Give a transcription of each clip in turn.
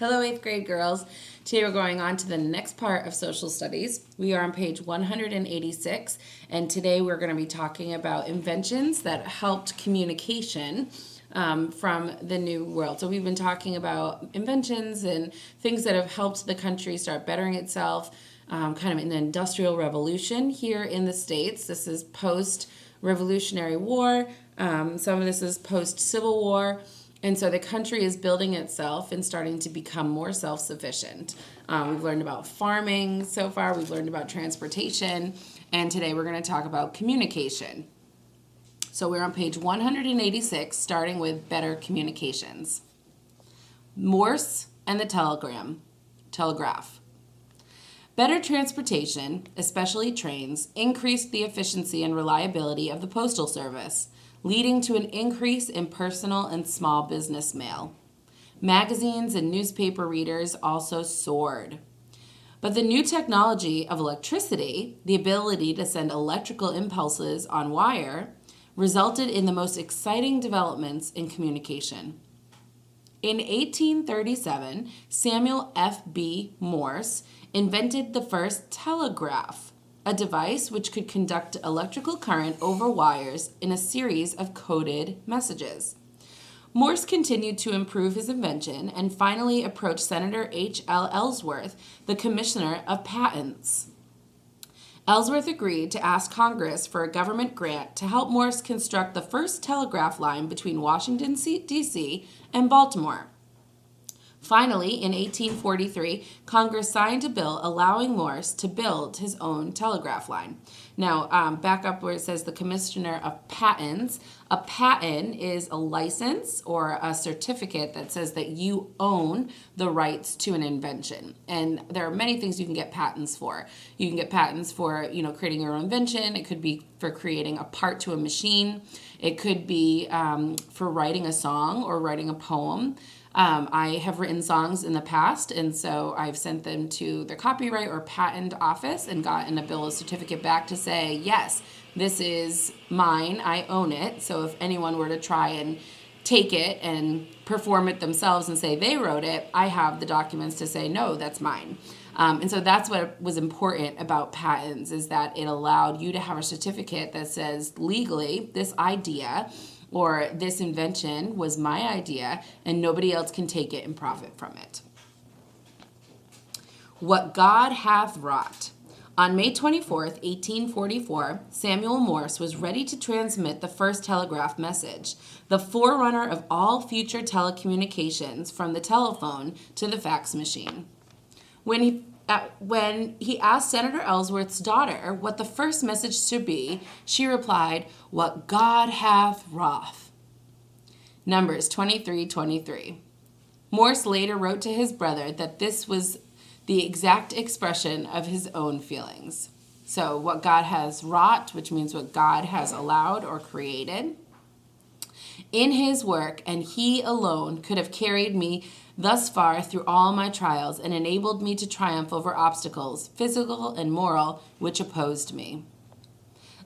Hello, 8th grade girls. Today we're going on to the next part of social studies. We are on page 186, and today we're going to be talking about inventions that helped communication from the New World. So we've been talking about inventions and things that have helped the country start bettering itself, kind of in the Industrial Revolution here in the States. This is post-Revolutionary War. Some of this is post-Civil War. And so the country is building itself and starting to become more self-sufficient. We've learned about farming so far. We've learned about transportation. And today we're going to talk about communication. So we're on page 186, starting with better communications. Morse and the telegraph. Better transportation, especially trains, increased the efficiency and reliability of the postal service, leading to an increase in personal and small business mail. Magazines and newspaper readers also soared. But the new technology of electricity, the ability to send electrical impulses on wire, resulted in the most exciting developments in communication. In 1837, Samuel F.B. Morse invented the first telegraph, a device which could conduct electrical current over wires in a series of coded messages. Morse continued to improve his invention and finally approached Senator H.L. Ellsworth, the Commissioner of Patents. Ellsworth agreed to ask Congress for a government grant to help Morse construct the first telegraph line between Washington, D.C. and Baltimore. Finally, in 1843, Congress signed a bill allowing Morse to build his own telegraph line. Now, back up where it says the Commissioner of Patents. A patent is a license or a certificate that says that you own the rights to an invention. And there are many things you can get patents for. You can get patents for, creating your own invention. It could be for creating a part to a machine. It could be for writing a song or writing a poem. I have written songs in the past, and so I've sent them to the copyright or patent office and gotten a bill of certificate back to say, yes, this is mine, I own it. So if anyone were to try and take it and perform it themselves and say they wrote it, I have the documents to say, no, that's mine. And so that's what was important about patents, is that it allowed you to have a certificate that says legally this idea or this invention was my idea, and nobody else can take it and profit from it. What God hath wrought. On May 24th, 1844, Samuel Morse was ready to transmit the first telegraph message, the forerunner of all future telecommunications from the telephone to the fax machine. When he asked Senator Ellsworth's daughter what the first message should be, she replied, "What God hath wrought." Numbers 23:23. Morse later wrote to his brother that this was the exact expression of his own feelings. So what God has wrought, which means what God has allowed or created in his work, and he alone could have carried me thus far through all my trials and enabled me to triumph over obstacles, physical and moral, which opposed me.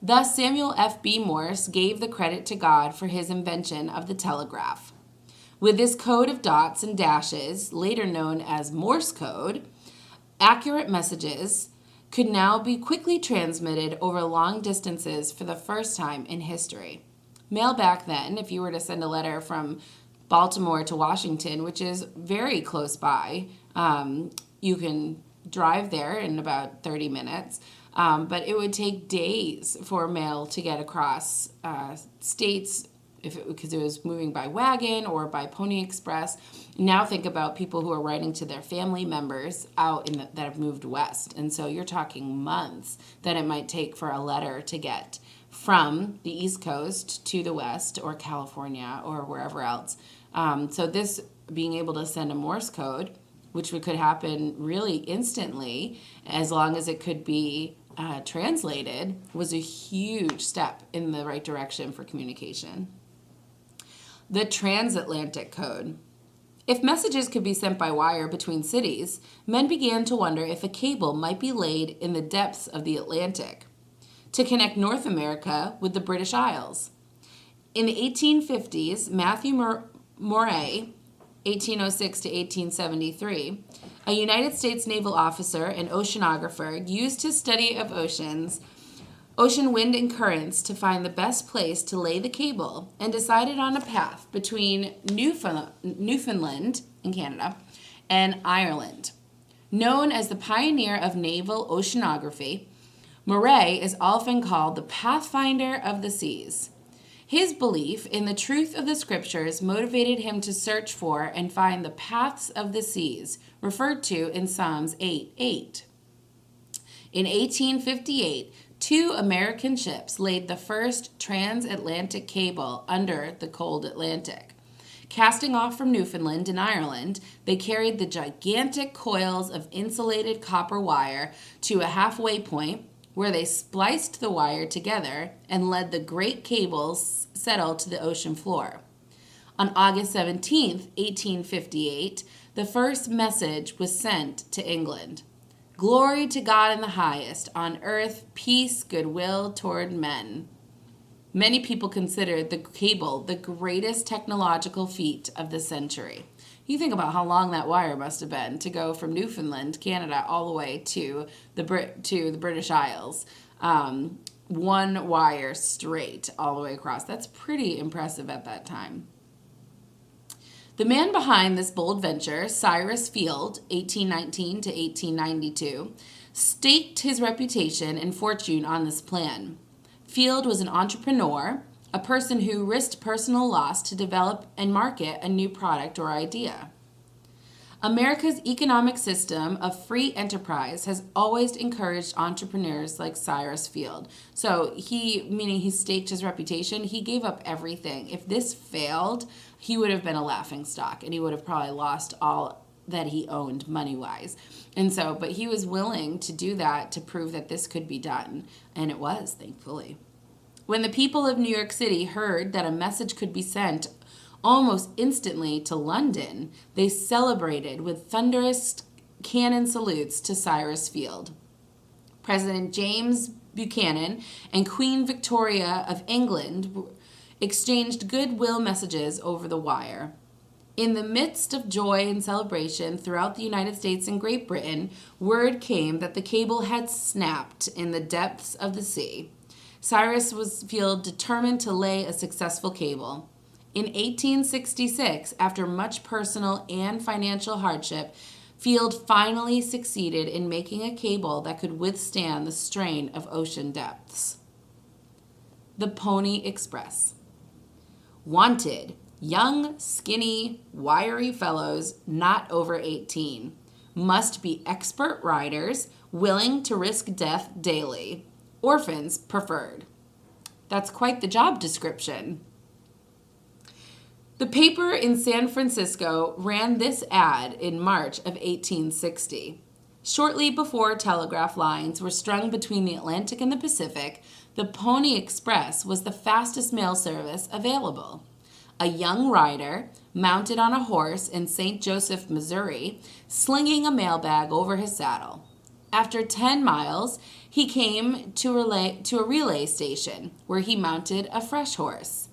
Thus, Samuel F.B. Morse gave the credit to God for his invention of the telegraph. With this code of dots and dashes, later known as Morse code, accurate messages could now be quickly transmitted over long distances for the first time in history. Mail back then, if you were to send a letter from Baltimore to Washington, which is very close by, you can drive there in about 30 minutes, but it would take days for mail to get across states because it was moving by wagon or by Pony Express. Now think about people who are writing to their family members out that have moved west. And so you're talking months that it might take for a letter to get from the East Coast to the West or California or wherever else. So this being able to send a Morse code, which could happen really instantly as long as it could be translated, was a huge step in the right direction for communication. The transatlantic code. If messages could be sent by wire between cities, men began to wonder if a cable might be laid in the depths of the Atlantic to connect North America with the British Isles. In the 1850s, Matthew Murray 1806 to 1873, a United States naval officer and oceanographer used his study of ocean wind and currents to find the best place to lay the cable and decided on a path between Newfoundland in Canada and Ireland. Known as the pioneer of naval oceanography, Murray is often called the Pathfinder of the Seas. His belief in the truth of the scriptures motivated him to search for and find the paths of the seas, referred to in Psalms 8:8. In 1858, 2 American ships laid the first transatlantic cable under the cold Atlantic. Casting off from Newfoundland and Ireland, they carried the gigantic coils of insulated copper wire to a halfway point where they spliced the wire together and let the great cables settle to the ocean floor. On August 17, 1858, the first message was sent to England. Glory to God in the highest, on earth peace, goodwill toward men. Many people consider the cable the greatest technological feat of the century. You think about how long that wire must have been to go from Newfoundland, Canada, all the way to the British Isles. One wire straight all the way across. That's pretty impressive at that time. The man behind this bold venture, Cyrus Field, 1819 to 1892, staked his reputation and fortune on this plan. Field was an entrepreneur, a person who risked personal loss to develop and market a new product or idea. America's economic system of free enterprise has always encouraged entrepreneurs like Cyrus Field. So he staked his reputation, he gave up everything. If this failed, he would have been a laughingstock and he would have probably lost all that he owned money-wise. But he was willing to do that to prove that this could be done. And it was, thankfully. When the people of New York City heard that a message could be sent almost instantly to London, they celebrated with thunderous cannon salutes to Cyrus Field. President James Buchanan and Queen Victoria of England exchanged goodwill messages over the wire. In the midst of joy and celebration throughout the United States and Great Britain, word came that the cable had snapped in the depths of the sea. Cyrus Field determined to lay a successful cable. In 1866, after much personal and financial hardship, Field finally succeeded in making a cable that could withstand the strain of ocean depths. The Pony Express. Wanted, young, skinny, wiry fellows not over 18. Must be expert riders, willing to risk death daily. Orphans preferred. That's quite the job description. The paper in San Francisco ran this ad in March of 1860. Shortly before telegraph lines were strung between the Atlantic and the Pacific, the Pony Express was the fastest mail service available. A young rider, mounted on a horse in St. Joseph, Missouri, slinging a mailbag over his saddle. After 10 miles, he came to a relay station where he mounted a fresh horse.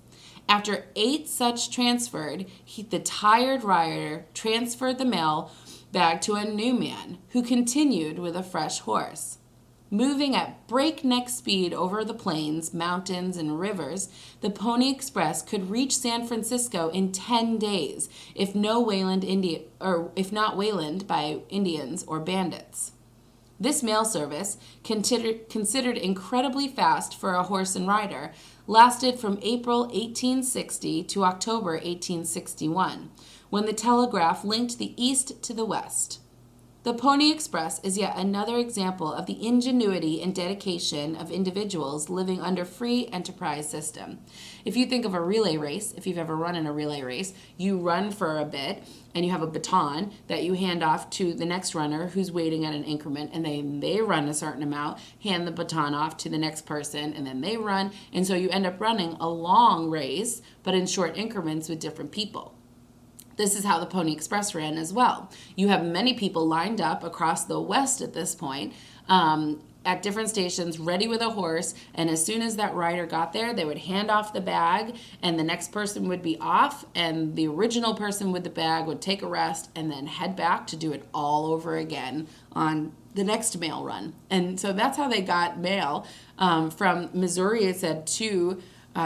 After 8 such transferred, the tired rider transferred the mail bag to a new man who continued with a fresh horse. Moving at breakneck speed over the plains, mountains, and rivers, the Pony Express could reach San Francisco in 10 days, if not waylaid by Indians or bandits. This mail service, considered incredibly fast for a horse and rider, lasted from April 1860 to October 1861, when the telegraph linked the East to the West. The Pony Express is yet another example of the ingenuity and dedication of individuals living under free enterprise system. If you think of a relay race, if you've ever run in a relay race, you run for a bit and you have a baton that you hand off to the next runner who's waiting at an increment, and they run a certain amount, hand the baton off to the next person, and then they run, and so you end up running a long race but in short increments with different people. This is how the Pony Express ran as well. You have many people lined up across the West at this point, at different stations ready with a horse, and as soon as that rider got there, they would hand off the bag, and the next person would be off, and the original person with the bag would take a rest and then head back to do it all over again on the next mail run. And so that's how they got mail from Missouri, it said, to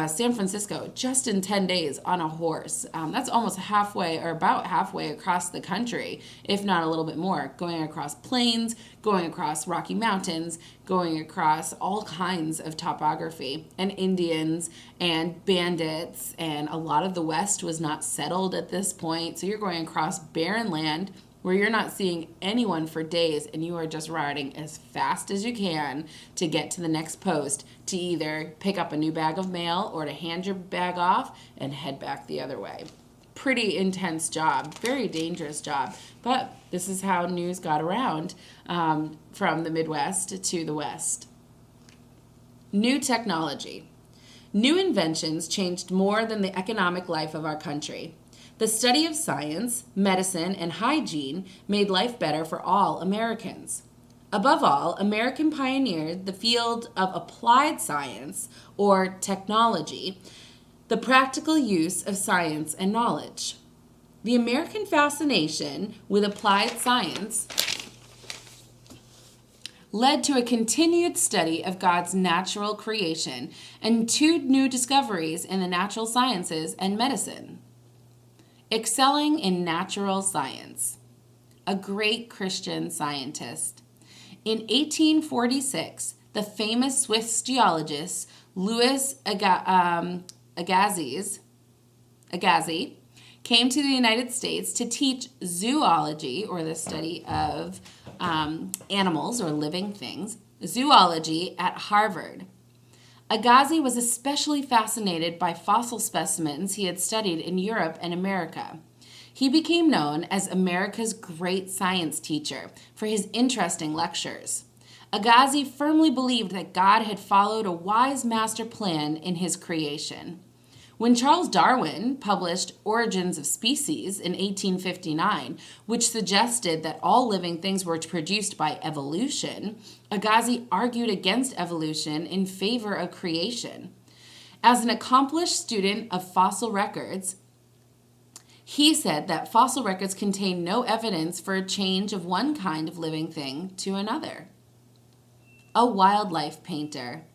San Francisco just in 10 days on a horse. That's almost halfway, or about halfway across the country, if not a little bit more, going across plains, going across Rocky Mountains, going across all kinds of topography, and Indians and bandits, and a lot of the West was not settled at this point. So you're going across barren land where you're not seeing anyone for days, and you are just riding as fast as you can to get to the next post to either pick up a new bag of mail or to hand your bag off and head back the other way. Pretty intense job, very dangerous job, but this is how news got around from the Midwest to the West. New technology. New inventions changed more than the economic life of our country. The study of science, medicine, and hygiene made life better for all Americans. Above all, American pioneered the field of applied science, or technology, the practical use of science and knowledge. The American fascination with applied science led to a continued study of God's natural creation and two new discoveries in the natural sciences and medicine. Excelling in natural science. A great Christian scientist. In 1846, the famous Swiss geologist Louis Agassiz came to the United States to teach zoology, or the study of animals or living things, zoology at Harvard. Agassiz was especially fascinated by fossil specimens he had studied in Europe and America. He became known as America's great science teacher for his interesting lectures. Agassiz firmly believed that God had followed a wise master plan in his creation. When Charles Darwin published Origins of Species in 1859, which suggested that all living things were produced by evolution, Agassiz argued against evolution in favor of creation. As an accomplished student of fossil records, he said that fossil records contain no evidence for a change of one kind of living thing to another. A wildlife painter.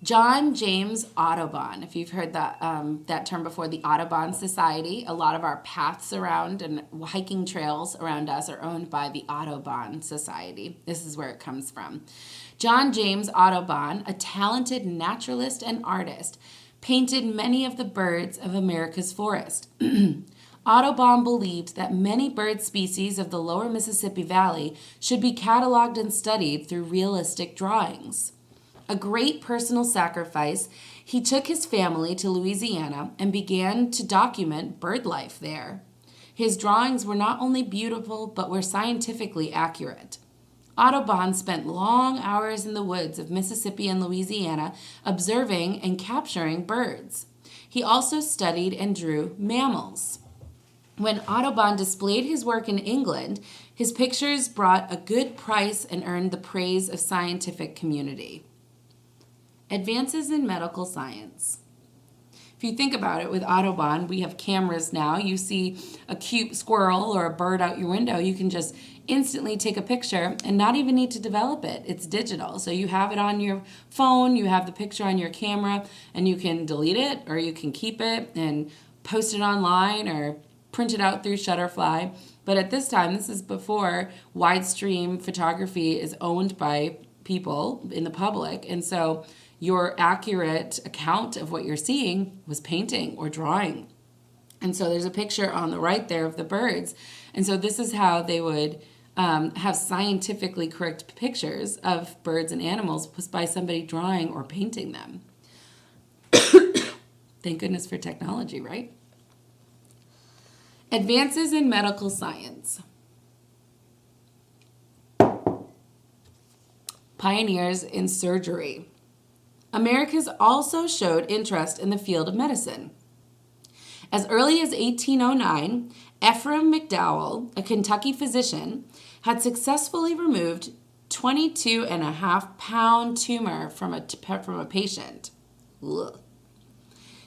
John James Audubon, if you've heard that term before, the Audubon Society. A lot of our paths around and hiking trails around us are owned by the Audubon Society. This is where it comes from. John James Audubon, a talented naturalist and artist, painted many of the birds of America's forest. Audubon believed that many bird species of the lower Mississippi Valley should be cataloged and studied through realistic drawings. A great personal sacrifice, he took his family to Louisiana and began to document bird life there. His drawings were not only beautiful, but were scientifically accurate. Audubon spent long hours in the woods of Mississippi and Louisiana observing and capturing birds. He also studied and drew mammals. When Audubon displayed his work in England, his pictures brought a good price and earned the praise of scientific community. Advances in medical science. If you think about it, with Audubon, we have cameras now. You see a cute squirrel or a bird out your window, you can just instantly take a picture and not even need to develop it. It's digital. So you have it on your phone, you have the picture on your camera, and you can delete it or you can keep it and post it online or print it out through Shutterfly. But at this time, this is before widestream photography is owned by people in the public. And so your accurate account of what you're seeing was painting or drawing. And so there's a picture on the right there of the birds. And so this is how they would have scientifically correct pictures of birds and animals, was by somebody drawing or painting them. Thank goodness for technology, right? Advances in medical science. Pioneers in surgery. Americans also showed interest in the field of medicine. As early as 1809, Ephraim McDowell, a Kentucky physician, had successfully removed 22.5-pound tumor from a patient. Ugh.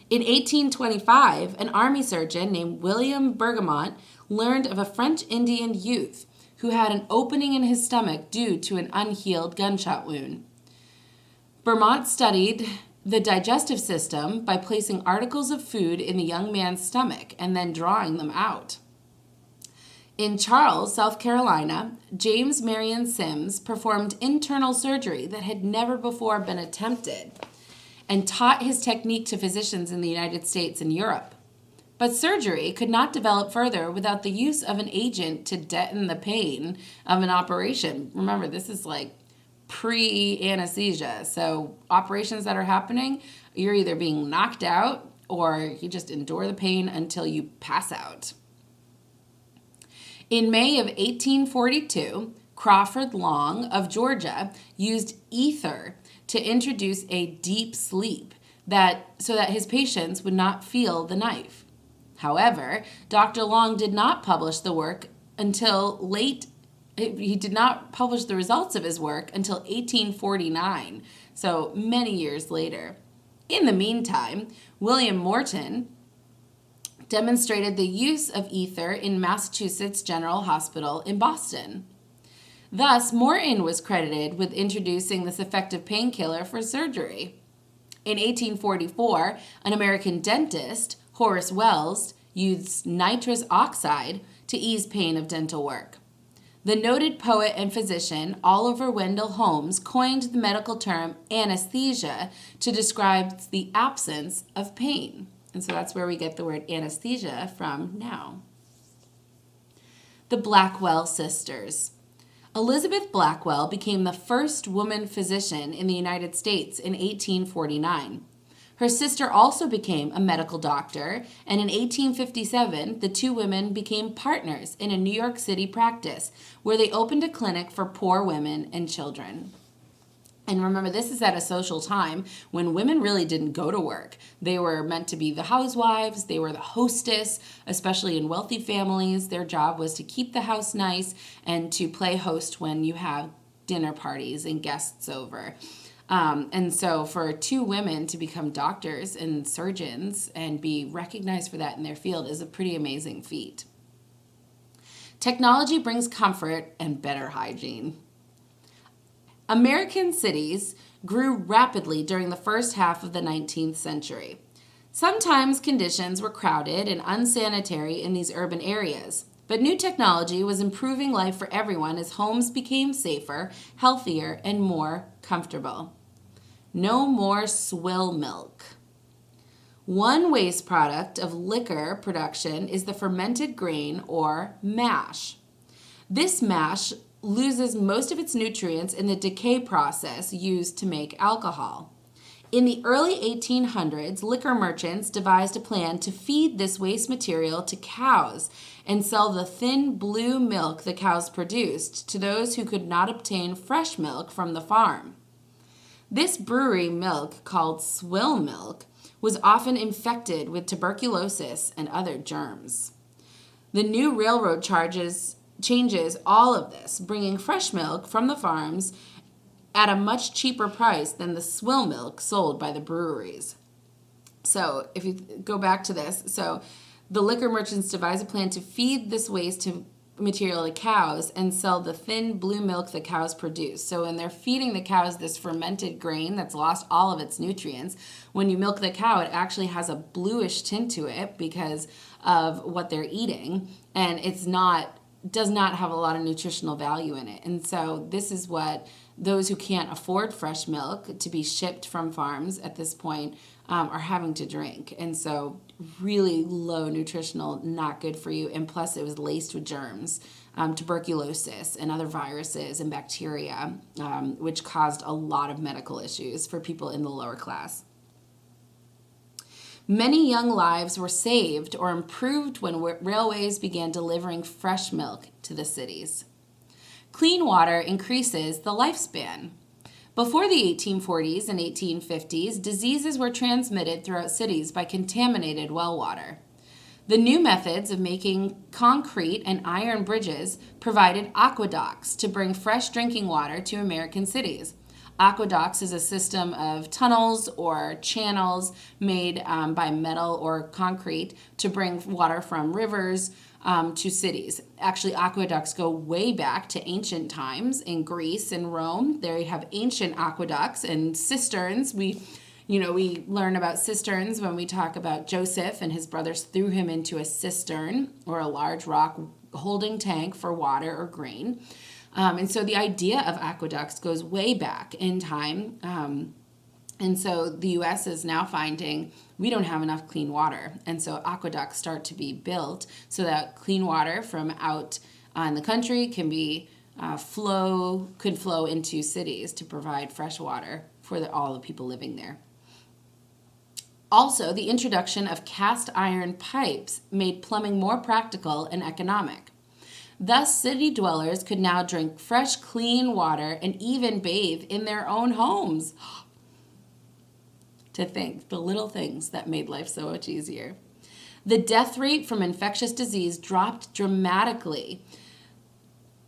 In 1825, an army surgeon named William Bergamot learned of a French Indian youth who had an opening in his stomach due to an unhealed gunshot wound. Bergamot studied the digestive system by placing articles of food in the young man's stomach and then drawing them out. In Charles, South Carolina, James Marion Sims performed internal surgery that had never before been attempted and taught his technique to physicians in the United States and Europe. But surgery could not develop further without the use of an agent to deaden the pain of an operation. Remember, this is like pre-anesthesia. So operations that are happening, you're either being knocked out or you just endure the pain until you pass out. In May of 1842, Crawford Long of Georgia used ether to introduce a deep sleep so that his patients would not feel the knife. However, Dr. Long did not publish the work until he did not publish the results of his work until 1849, so many years later. In the meantime, William Morton demonstrated the use of ether in Massachusetts General Hospital in Boston. Thus, Morton was credited with introducing this effective painkiller for surgery. In 1844, an American dentist, Horace Wells, used nitrous oxide to ease pain of dental work. The noted poet and physician Oliver Wendell Holmes coined the medical term anesthesia to describe the absence of pain. And so that's where we get the word anesthesia from now. The Blackwell Sisters. Elizabeth Blackwell became the first woman physician in the United States in 1849. Her sister also became a medical doctor, and in 1857, the two women became partners in a New York City practice where they opened a clinic for poor women and children. And remember, this is at a social time when women really didn't go to work. They were meant to be the housewives, they were the hostess, especially in wealthy families. Their job was to keep the house nice and to play host when you have dinner parties and guests over. And so for two women to become doctors and surgeons and be recognized for that in their field is a pretty amazing feat. Technology brings comfort and better hygiene. American cities grew rapidly during the first half of the 19th century. Sometimes conditions were crowded and unsanitary in these urban areas, but new technology was improving life for everyone as homes became safer, healthier, and more comfortable. No more swill milk. One waste product of liquor production is the fermented grain or mash. This mash loses most of its nutrients in the decay process used to make alcohol. In the early 1800s, liquor merchants devised a plan to feed this waste material to cows and sell the thin blue milk the cows produced to those who could not obtain fresh milk from the farm. This brewery milk, called swill milk, was often infected with tuberculosis and other germs. The new railroad changes all of this, bringing fresh milk from the farms at a much cheaper price than the swill milk sold by the breweries. So if you go back to this, so the liquor merchants devise a plan to feed this waste material to cows and sell the thin blue milk the cows produce. So when they're feeding the cows this fermented grain that's lost all of its nutrients, when you milk the cow, it actually has a bluish tint to it because of what they're eating, and does not have a lot of nutritional value in it. And so this is what those who can't afford fresh milk to be shipped from farms at this point are having to drink. And so really low nutritional, not good for you. And plus it was laced with germs, tuberculosis and other viruses and bacteria, which caused a lot of medical issues for people in the lower class. Many young lives were saved or improved when railways began delivering fresh milk to the cities. Clean water increases the lifespan. Before the 1840s and 1850s, diseases were transmitted throughout cities by contaminated well water. The new methods of making concrete and iron bridges provided aqueducts to bring fresh drinking water to American cities. Aqueducts is a system of tunnels or channels made by metal or concrete to bring water from rivers to cities. Actually, aqueducts go way back to ancient times in Greece and Rome. There you have ancient aqueducts and cisterns. We learn about cisterns when we talk about Joseph and his brothers threw him into a cistern or a large rock holding tank for water or grain. And so the idea of aqueducts goes way back in time. And so the U.S. is now finding we don't have enough clean water. And so aqueducts start to be built so that clean water from out in the country can be flow into cities to provide fresh water for all the people living there. Also, the introduction of cast iron pipes made plumbing more practical and economic. Thus, city dwellers could now drink fresh, clean water and even bathe in their own homes. To think, the little things that made life so much easier. The death rate from infectious disease dropped dramatically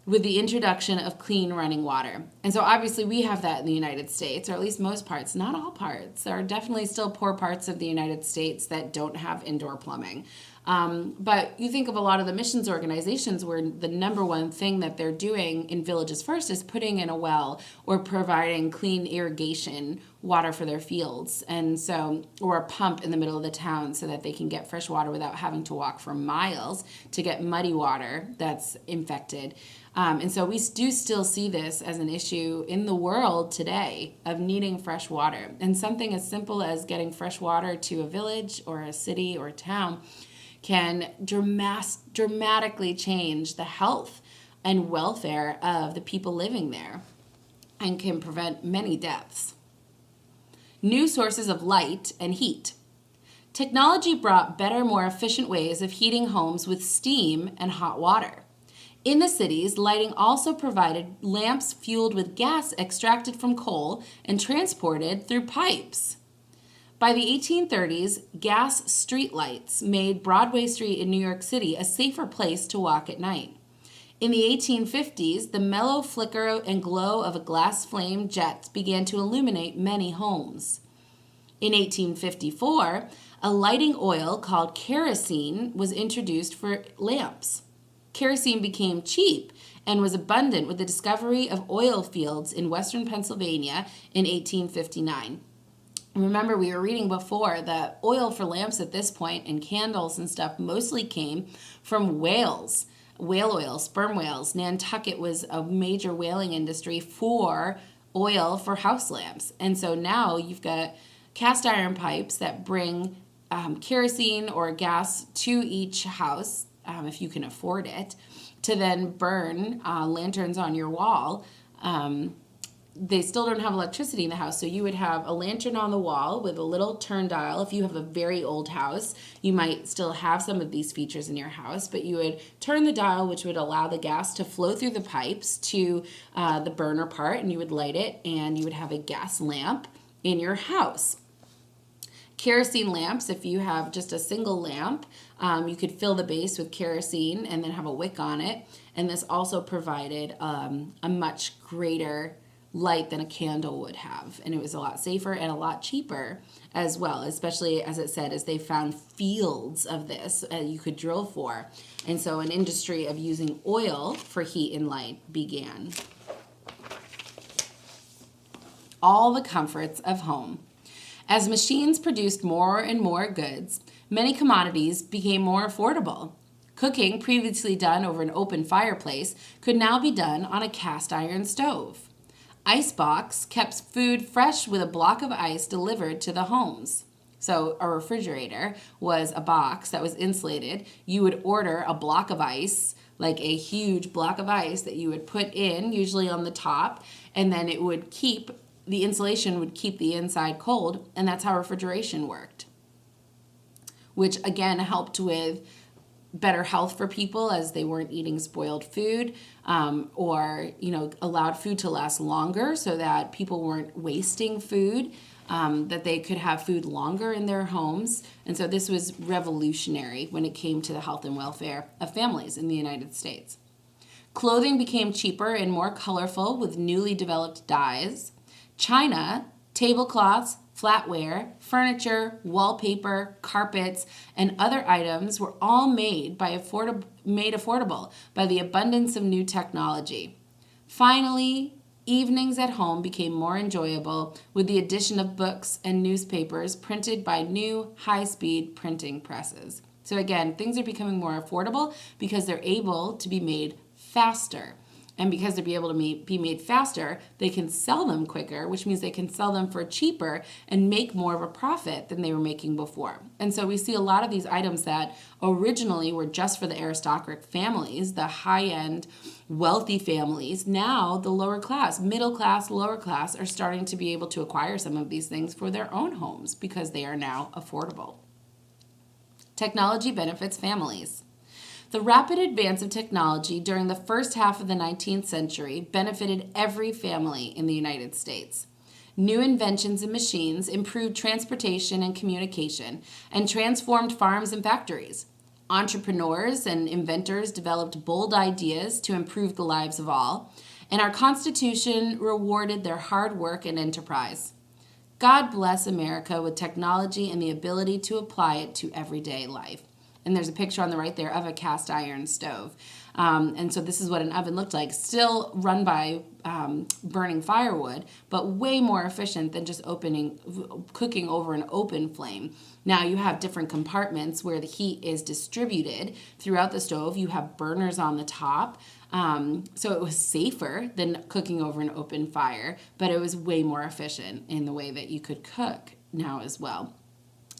with the introduction of clean running water. And so obviously we have that in the United States, or at least most parts, not all parts. There are definitely still poor parts of the United States that don't have indoor plumbing. But you think of a lot of the missions organizations where the number one thing that they're doing in Villages First is putting in a well or providing clean irrigation water for their fields, and so, or a pump in the middle of the town so that they can get fresh water without having to walk for miles to get muddy water that's infected. And so we do still see this as an issue in the world today of needing fresh water. And something as simple as getting fresh water to a village or a city or a town can dramatically change the health and welfare of the people living there and can prevent many deaths. New sources of light and heat. Technology brought better, more efficient ways of heating homes with steam and hot water. In the cities, lighting also provided lamps fueled with gas extracted from coal and transported through pipes. By the 1830s, gas streetlights made Broadway Street in New York City a safer place to walk at night. In the 1850s, the mellow flicker and glow of a glass flame jets began to illuminate many homes. In 1854, a lighting oil called kerosene was introduced for lamps. Kerosene became cheap and was abundant with the discovery of oil fields in western Pennsylvania in 1859. Remember, we were reading before that oil for lamps at this point and candles and stuff mostly came from whales, whale oil, sperm whales. Nantucket was a major whaling industry for oil for house lamps. And so now you've got cast iron pipes that bring kerosene or gas to each house, if you can afford it, to then burn lanterns on your wall. They still don't have electricity in the house, so you would have a lantern on the wall with a little turn dial. If you have a very old house, you might still have some of these features in your house, but you would turn the dial, which would allow the gas to flow through the pipes to the burner part, and you would light it, and you would have a gas lamp in your house. Kerosene lamps, if you have just a single lamp, you could fill the base with kerosene and then have a wick on it, and this also provided a much greater light than a candle would have, and it was a lot safer and a lot cheaper as well, especially as it said, as they found fields of this you could drill for, and so an industry of using oil for heat and light began. All the comforts of home. As machines produced more and more goods, many commodities became more affordable. Cooking, previously done over an open fireplace, could now be done on a cast iron stove. Icebox kept food fresh with a block of ice delivered to the homes. So a refrigerator was a box that was insulated. You would order a block of ice, like a huge block of ice that you would put in, usually on the top, and then it would keep, the insulation would keep the inside cold, and that's how refrigeration worked, which again helped with better health for people as they weren't eating spoiled food, or allowed food to last longer so that people weren't wasting food, that they could have food longer in their homes. And so this was revolutionary when it came to the health and welfare of families in the United States. Clothing became cheaper and more colorful with newly developed dyes. China, tablecloths, flatware, furniture, wallpaper, carpets, and other items were all made affordable by the abundance of new technology. Finally, evenings at home became more enjoyable with the addition of books and newspapers printed by new high-speed printing presses. So again, things are becoming more affordable because they're able to be made faster. And because they're able to be made faster, they can sell them quicker, which means they can sell them for cheaper and make more of a profit than they were making before. And so we see a lot of these items that originally were just for the aristocratic families, the high-end, wealthy families. Now the lower class, middle class, lower class are starting to be able to acquire some of these things for their own homes because they are now affordable. Technology benefits families. The rapid advance of technology during the first half of the 19th century benefited every family in the United States. New inventions and machines improved transportation and communication and transformed farms and factories. Entrepreneurs and inventors developed bold ideas to improve the lives of all, and our Constitution rewarded their hard work and enterprise. God bless America with technology and the ability to apply it to everyday life. And there's a picture on the right there of a cast iron stove. And so this is what an oven looked like, still run by burning firewood, but way more efficient than just cooking over an open flame. Now you have different compartments where the heat is distributed throughout the stove. You have burners on the top. So it was safer than cooking over an open fire, but it was way more efficient in the way that you could cook now as well.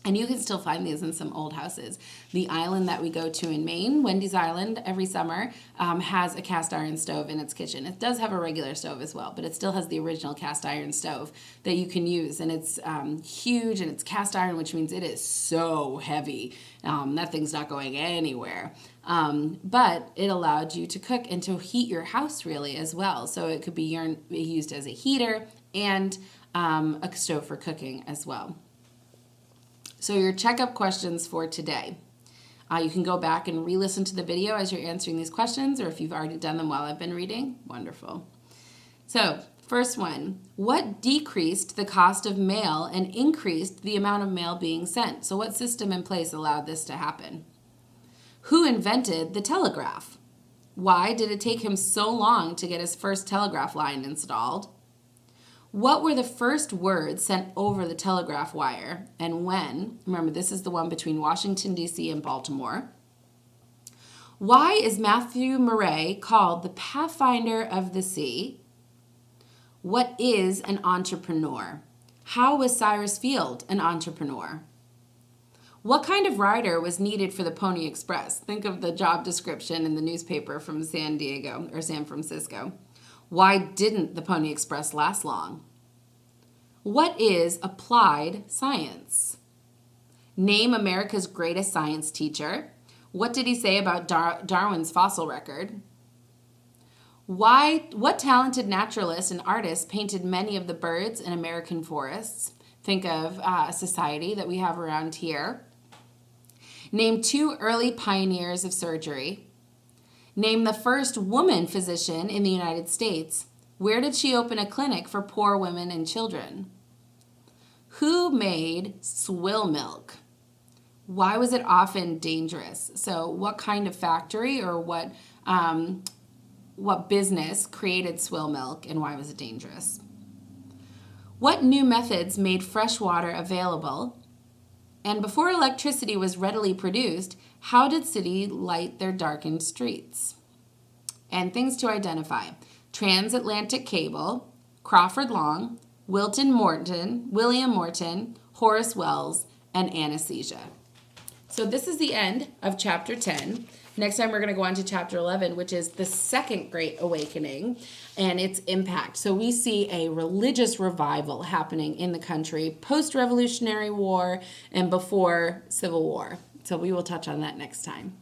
And you can still find these in some old houses. The island that we go to in Maine, Wendy's Island, every summer, has a cast iron stove in its kitchen. It does have a regular stove as well, but it still has the original cast iron stove that you can use. And it's huge, and it's cast iron, which means it is so heavy. That thing's not going anywhere. But it allowed you to cook and to heat your house really as well. So it could be used as a heater and a stove for cooking as well. So your checkup questions for today. You can go back and re-listen to the video as you're answering these questions, or if you've already done them while I've been reading, wonderful. So first one, what decreased the cost of mail and increased the amount of mail being sent? So what system in place allowed this to happen? Who invented the telegraph? Why did it take him so long to get his first telegraph line installed? What were the first words sent over the telegraph wire and when? Remember, this is the one between Washington, D.C. and Baltimore. Why is Matthew Murray called the Pathfinder of the Sea? What is an entrepreneur? How was Cyrus Field an entrepreneur? What kind of rider was needed for the Pony Express? Think of the job description in the newspaper from San Diego or San Francisco. Why didn't the Pony Express last long? What is applied science? Name America's greatest science teacher. What did he say about Darwin's fossil record? What talented naturalist and artist painted many of the birds in American forests? Think of a society that we have around here. Name 2 early pioneers of surgery. Name the first woman physician in the United States. Where did she open a clinic for poor women and children? Who made swill milk? Why was it often dangerous? So what kind of factory or what business created swill milk and why was it dangerous? What new methods made fresh water available? And before electricity was readily produced, how did cities light their darkened streets? And things to identify: transatlantic cable, Crawford Long, William Morton, Horace Wells, and anesthesia. So this is the end of chapter 10. Next time we're going to go on to chapter 11, which is the Second Great Awakening and its impact. So we see a religious revival happening in the country post-Revolutionary War and before Civil War. So we will touch on that next time.